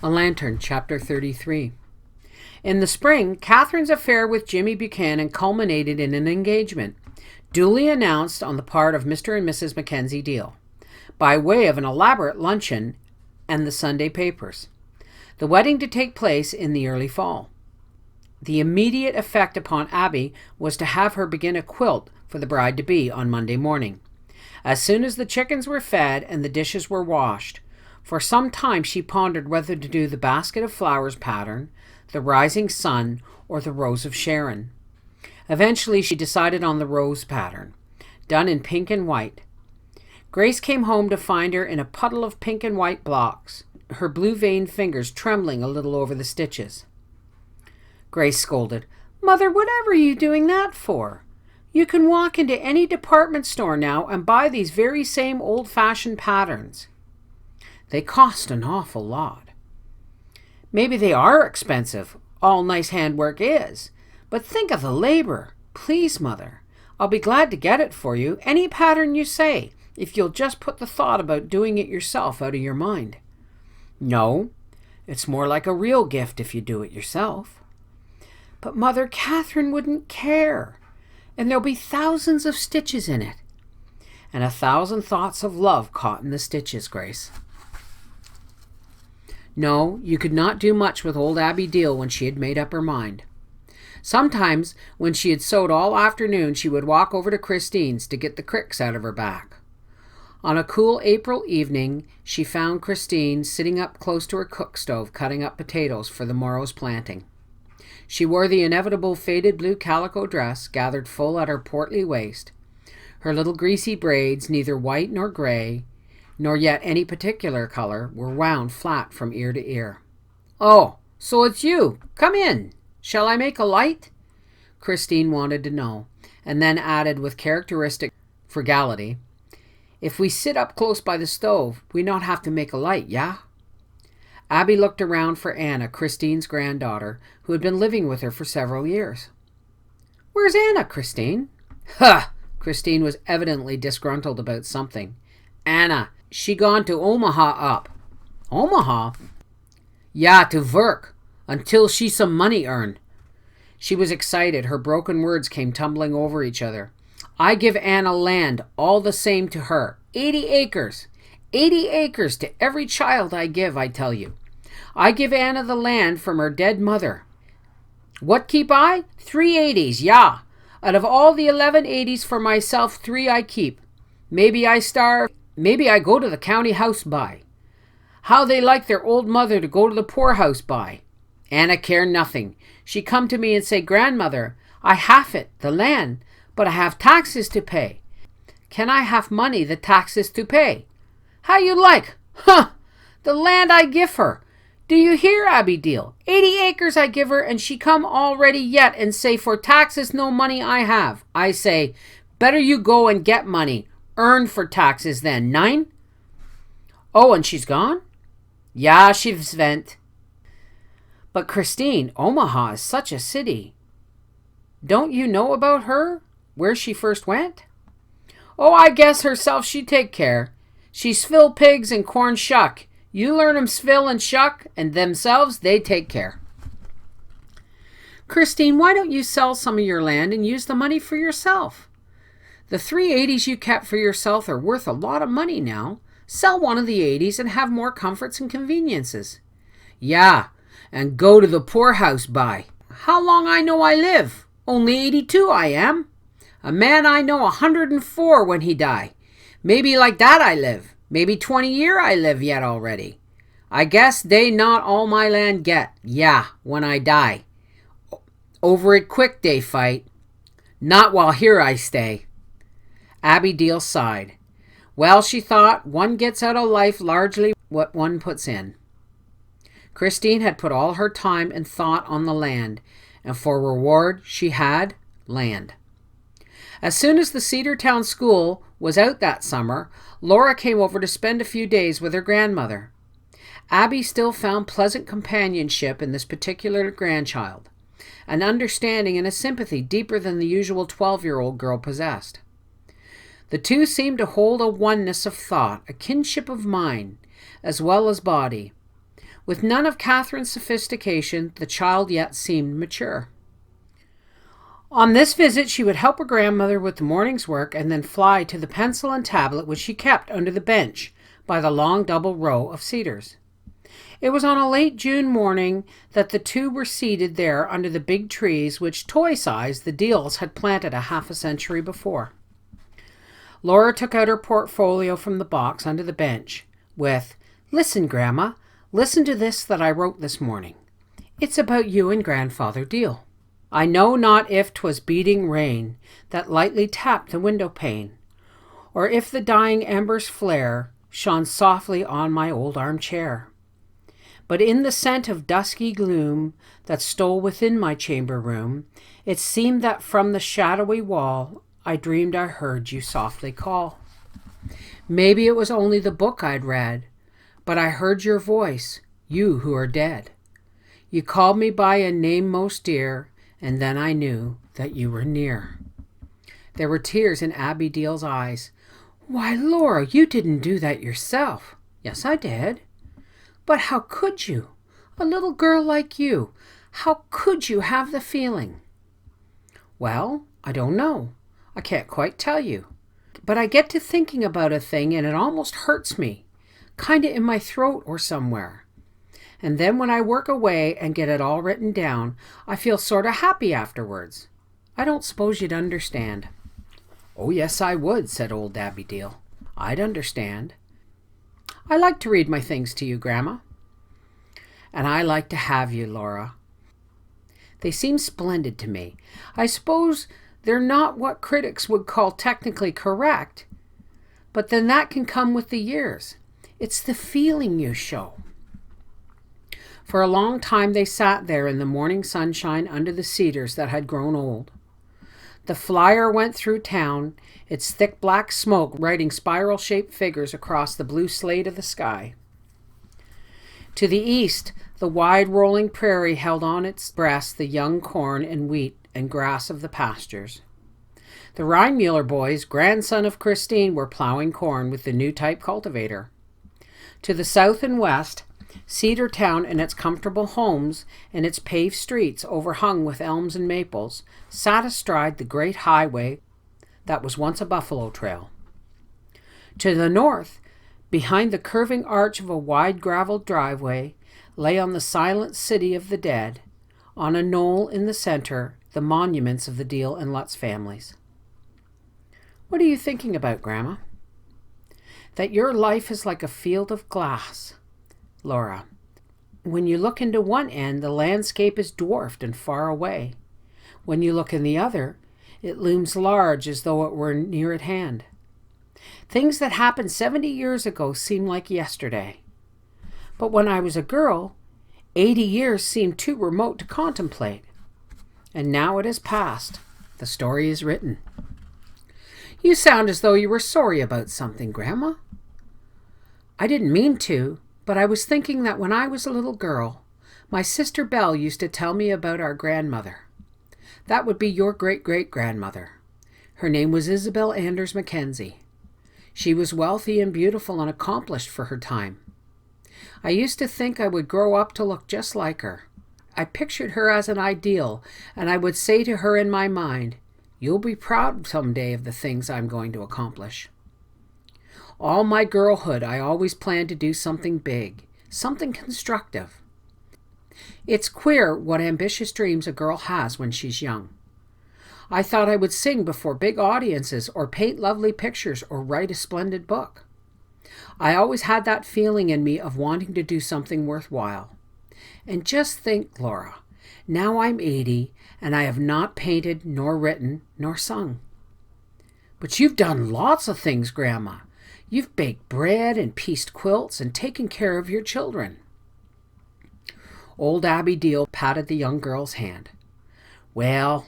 A Lantern, Chapter 33. In the spring, Catherine's affair with Jimmy Buchanan culminated in an engagement, duly announced on the part of Mr. and Mrs. Mackenzie Deal, by way of an elaborate luncheon and the Sunday papers. The wedding to take place in the early fall. The immediate effect upon Abby was to have her begin a quilt for the bride-to-be on Monday morning. As soon as the chickens were fed and the dishes were washed, for some time she pondered whether to do the basket of flowers pattern, the rising sun, or the rose of Sharon. Eventually she decided on the rose pattern, done in pink and white. Grace came home to find her in a puddle of pink and white blocks, her blue-veined fingers trembling a little over the stitches. Grace scolded, "Mother, whatever are you doing that for? You can walk into any department store now and buy these very same old-fashioned patterns. They cost an awful lot." "Maybe they are expensive. All nice handwork is. But think of the labor. Please, Mother, I'll be glad to get it for you. Any pattern you say, if you'll just put the thought about doing it yourself out of your mind." "No, it's more like a real gift if you do it yourself." "But Mother, Catherine wouldn't care. And there'll be thousands of stitches in it." "And 1,000 thoughts of love caught in the stitches, Grace." No, you could not do much with old Abby Deal when she had made up her mind. Sometimes, when she had sewed all afternoon, she would walk over to Christine's to get the cricks out of her back. On a cool April evening, she found Christine sitting up close to her cook stove cutting up potatoes for the morrow's planting. She wore the inevitable faded blue calico dress gathered full at her portly waist. Her little greasy braids, neither white nor gray, nor yet any particular color, were wound flat from ear to ear. "Oh, so it's you. Come in. Shall I make a light?" Christine wanted to know, and then added with characteristic frugality, "If we sit up close by the stove, we not have to make a light, yeah?" Abby looked around for Anna, Christine's granddaughter, who had been living with her for several years. "Where's Anna, Christine?" "Huh!" Christine was evidently disgruntled about something. "Anna, she gone to Omaha up." "Omaha?" "Yeah, to work, until she some money earn." She was excited. Her broken words came tumbling over each other. "I give Anna land all the same to her. 80 acres. 80 acres to every child I give, I tell you. I give Anna the land from her dead mother. What keep I? 3 80s, yeah. Out of all the 11 80s for myself, 3 I keep. Maybe I starve. Maybe I go to the county house by. How they like their old mother to go to the poorhouse by. Anna care nothing. She come to me and say, 'Grandmother, I have it, the land, but I have taxes to pay. Can I have money the taxes to pay?' How you like? Huh! The land I give her. Do you hear, Abby Deal? 80 acres I give her, and she come already yet and say, 'For taxes no money I have.' I say, 'Better you go and get money. Earn for taxes then, nein?' Oh, and she's gone?" "Ja, she's went." "But Christine, Omaha is such a city. Don't you know about her? Where she first went?" "Oh, I guess herself she take care. She svill pigs and corn shuck. You learn 'em svill and shuck, and themselves they take care." "Christine, why don't you sell some of your land and use the money for yourself? The 3 80s you kept for yourself are worth a lot of money now. Sell one of the 80s and have more comforts and conveniences." "Yeah, and go to the poorhouse by. How long I know I live? Only 82 I am. A man I know 104 when he die. Maybe like that I live. Maybe 20 year I live yet already. I guess they not all my land get. Yeah, when I die. Over it quick they fight. Not while here I stay." Abby Deal sighed. Well, she thought, one gets out of life largely what one puts in. Christine had put all her time and thought on the land, and for reward she had land. As soon as the Cedartown School was out that summer, Laura came over to spend a few days with her grandmother. Abby still found pleasant companionship in this particular grandchild, an understanding and a sympathy deeper than the usual 12-year-old girl possessed. The two seemed to hold a oneness of thought, a kinship of mind, as well as body. With none of Catherine's sophistication, the child yet seemed mature. On this visit, she would help her grandmother with the morning's work and then fly to the pencil and tablet which she kept under the bench by the long double row of cedars. It was on a late June morning that the two were seated there under the big trees which, toy-size, the Deals had planted a half a century before. Laura took out her portfolio from the box under the bench with, "Listen, Grandma, listen to this that I wrote this morning. It's about you and Grandfather Deal. I know not if 'twas beating rain that lightly tapped the window pane, or if the dying embers' flare shone softly on my old armchair. But in the scent of dusky gloom that stole within my chamber room, it seemed that from the shadowy wall I dreamed I heard you softly call. Maybe it was only the book I'd read, but I heard your voice, you who are dead. You called me by a name most dear, and then I knew that you were near." There were tears in Abby Deal's eyes. "Why, Laura, you didn't do that yourself." "Yes, I did." "But how could you? A little girl like you. How could you have the feeling?" "Well, I don't know. I can't quite tell you. But I get to thinking about a thing and it almost hurts me, kinda in my throat or somewhere. And then when I work away and get it all written down, I feel sorta happy afterwards. I don't suppose you'd understand." "Oh, yes, I would," said old Abby Deal. "I'd understand. I like to read my things to you, Grandma." "And I like to have you, Laura. They seem splendid to me. I suppose they're not what critics would call technically correct, but then that can come with the years. It's the feeling you show." For a long time they sat there in the morning sunshine under the cedars that had grown old. The flyer went through town, its thick black smoke writing spiral-shaped figures across the blue slate of the sky. To the east, the wide rolling prairie held on its breast the young corn and wheat and grass of the pastures. The Reinmuller boys, grandson of Christine, were plowing corn with the new type cultivator. To the south and west, Cedar Town and its comfortable homes and its paved streets overhung with elms and maples sat astride the great highway that was once a buffalo trail. To the north, behind the curving arch of a wide graveled driveway, lay on the silent city of the dead, on a knoll in the center, the monuments of the Deal and Lutz families. "What are you thinking about, Grandma?" "That your life is like a field of glass, Laura. When you look into one end, the landscape is dwarfed and far away. When you look in the other, it looms large as though it were near at hand. Things that happened 70 years ago seem like yesterday. But when I was a girl, 80 years seemed too remote to contemplate. And now it has passed. The story is written." "You sound as though you were sorry about something, Grandma." "I didn't mean to, but I was thinking that when I was a little girl, my sister Belle used to tell me about our grandmother. That would be your great-great-grandmother. Her name was Isabel Anders Mackenzie. She was wealthy and beautiful and accomplished for her time. I used to think I would grow up to look just like her. I pictured her as an ideal, and I would say to her in my mind, 'You'll be proud someday of the things I'm going to accomplish.' All my girlhood, I always planned to do something big, something constructive. It's queer what ambitious dreams a girl has when she's young. I thought I would sing before big audiences or paint lovely pictures or write a splendid book. I always had that feeling in me of wanting to do something worthwhile. And just think, Laura, now I'm 80 and I have not painted nor written nor sung." "But you've done lots of things, Grandma. You've baked bread and pieced quilts and taken care of your children." Old Abby Deal patted the young girl's hand. Well,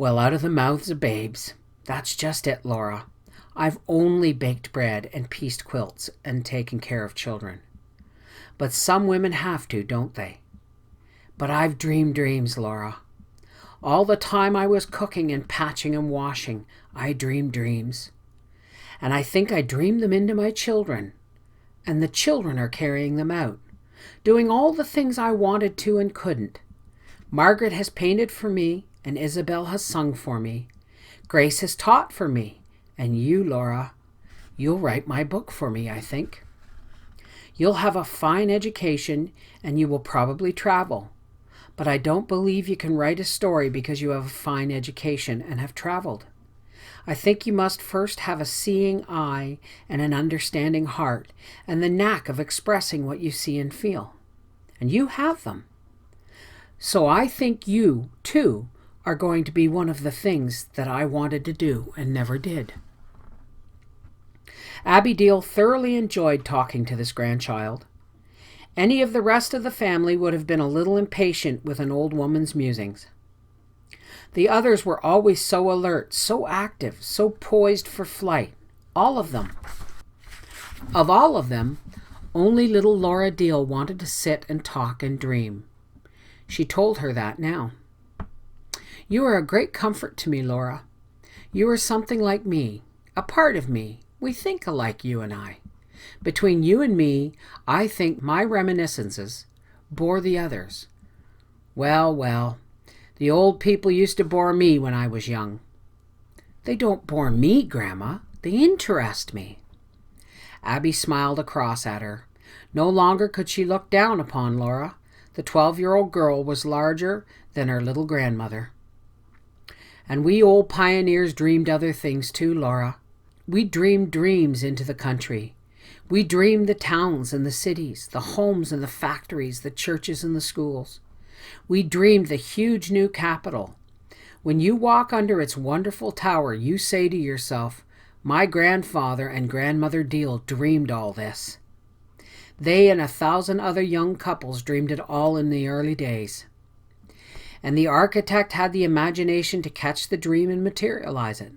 out of the mouths of babes. That's just it, Laura. I've only baked bread and pieced quilts and taken care of children. But some women have to, don't they? But I've dreamed dreams, Laura. All the time I was cooking and patching and washing, I dreamed dreams. And I think I dreamed them into my children. And the children are carrying them out. doing all the things I wanted to and couldn't. Margaret has painted for me, and Isabel has sung for me. Grace has taught for me, and you, Laura, you'll write my book for me, I think. You'll have a fine education, and you will probably travel. But I don't believe you can write a story because you have a fine education and have traveled. I think you must first have a seeing eye and an understanding heart and the knack of expressing what you see and feel. And you have them. So I think you, too, are going to be one of the things that I wanted to do and never did. Abigail thoroughly enjoyed talking to this grandchild. Any of the rest of the family would have been a little impatient with an old woman's musings. The others were always so alert, so active, so poised for flight. All of them. Of all of them, only little Laura Deal wanted to sit and talk and dream. She told her that now. You are a great comfort to me, Laura. You are something like me, a part of me. We think alike, you and I. Between you and me, I think my reminiscences bore the others. Well, well, the old people used to bore me when I was young. They don't bore me, Grandma. They interest me. Abby smiled across at her. No longer could she look down upon Laura. The 12-year-old girl was larger than her little grandmother. And we old pioneers dreamed other things too, Laura. We dreamed dreams into the country. We dreamed the towns and the cities, the homes and the factories, the churches and the schools. We dreamed the huge new capital. When you walk under its wonderful tower, you say to yourself, my grandfather and grandmother Deal dreamed all this. They and 1,000 other young couples dreamed it all in the early days. And the architect had the imagination to catch the dream and materialize it.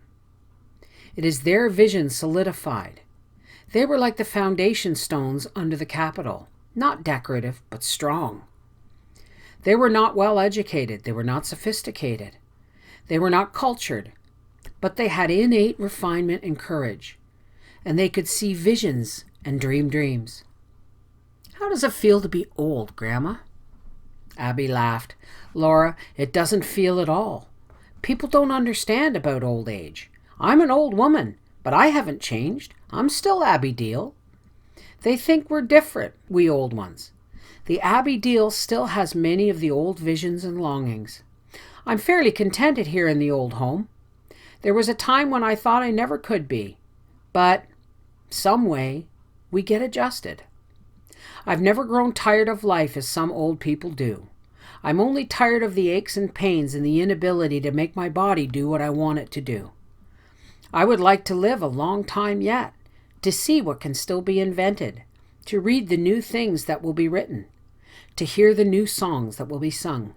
It is their vision solidified. They were like the foundation stones under the Capitol, not decorative, but strong. They were not well educated. They were not sophisticated. They were not cultured, but they had innate refinement and courage, and they could see visions and dream dreams. How does it feel to be old, Grandma? Abby laughed. Laura, it doesn't feel at all. People don't understand about old age. I'm an old woman, but I haven't changed. I'm still Abby Deal. They think we're different, we old ones. The Abby Deal still has many of the old visions and longings. I'm fairly contented here in the old home. There was a time when I thought I never could be, but some way we get adjusted. I've never grown tired of life as some old people do. I'm only tired of the aches and pains and the inability to make my body do what I want it to do. I would like to live a long time yet, to see what can still be invented, to read the new things that will be written, to hear the new songs that will be sung,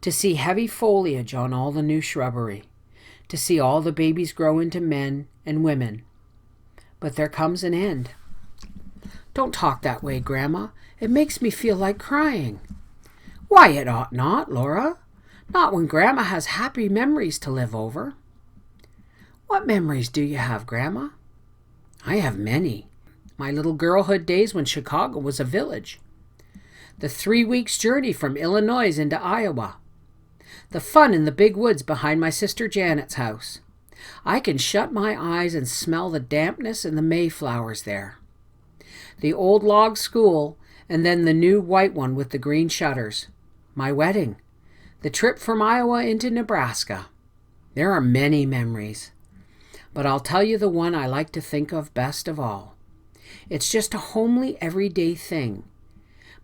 to see heavy foliage on all the new shrubbery, to see all the babies grow into men and women. But there comes an end. Don't talk that way, Grandma. It makes me feel like crying. Why, it ought not, Laura. Not when Grandma has happy memories to live over. What memories do you have, Grandma? I have many. My little girlhood days when Chicago was a village. The 3 weeks' journey from Illinois into Iowa. The fun in the big woods behind my sister Janet's house. I can shut my eyes and smell the dampness and the mayflowers there. The old log school, and then the new white one with the green shutters. My wedding. The trip from Iowa into Nebraska. There are many memories. But I'll tell you the one I like to think of best of all. It's just a homely, everyday thing.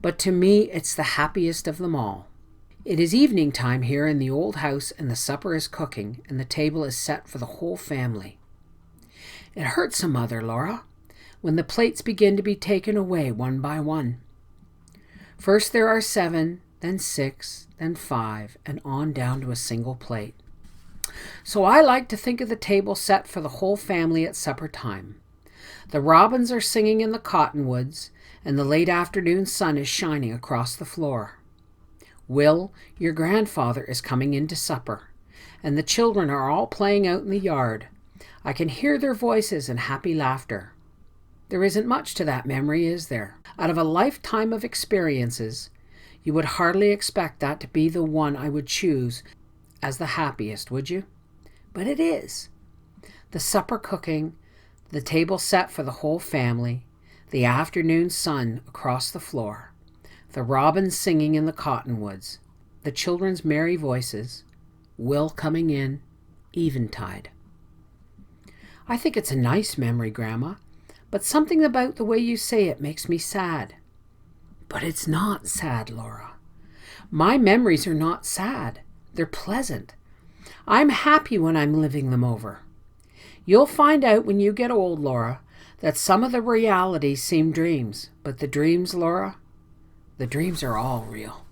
But to me, it's the happiest of them all. It is evening time here in the old house, and the supper is cooking, and the table is set for the whole family. It hurts a mother, Laura, when the plates begin to be taken away one by one. First there are 7, then 6, then 5, and on down to a single plate. So I like to think of the table set for the whole family at supper time. The robins are singing in the cottonwoods, and the late afternoon sun is shining across the floor. Will, your grandfather, is coming in to supper, and the children are all playing out in the yard. I can hear their voices and happy laughter. There isn't much to that memory, is there? Out of a lifetime of experiences, you would hardly expect that to be the one I would choose as the happiest, would you? But it is. The supper cooking, the table set for the whole family, the afternoon sun across the floor, the robins singing in the cottonwoods, the children's merry voices, Will coming in, eventide. I think it's a nice memory, Grandma, but something about the way you say it makes me sad. But it's not sad, Laura. My memories are not sad. They're pleasant. I'm happy when I'm living them over. You'll find out when you get old, Laura, that some of the realities seem dreams, but the dreams, Laura, the dreams are all real.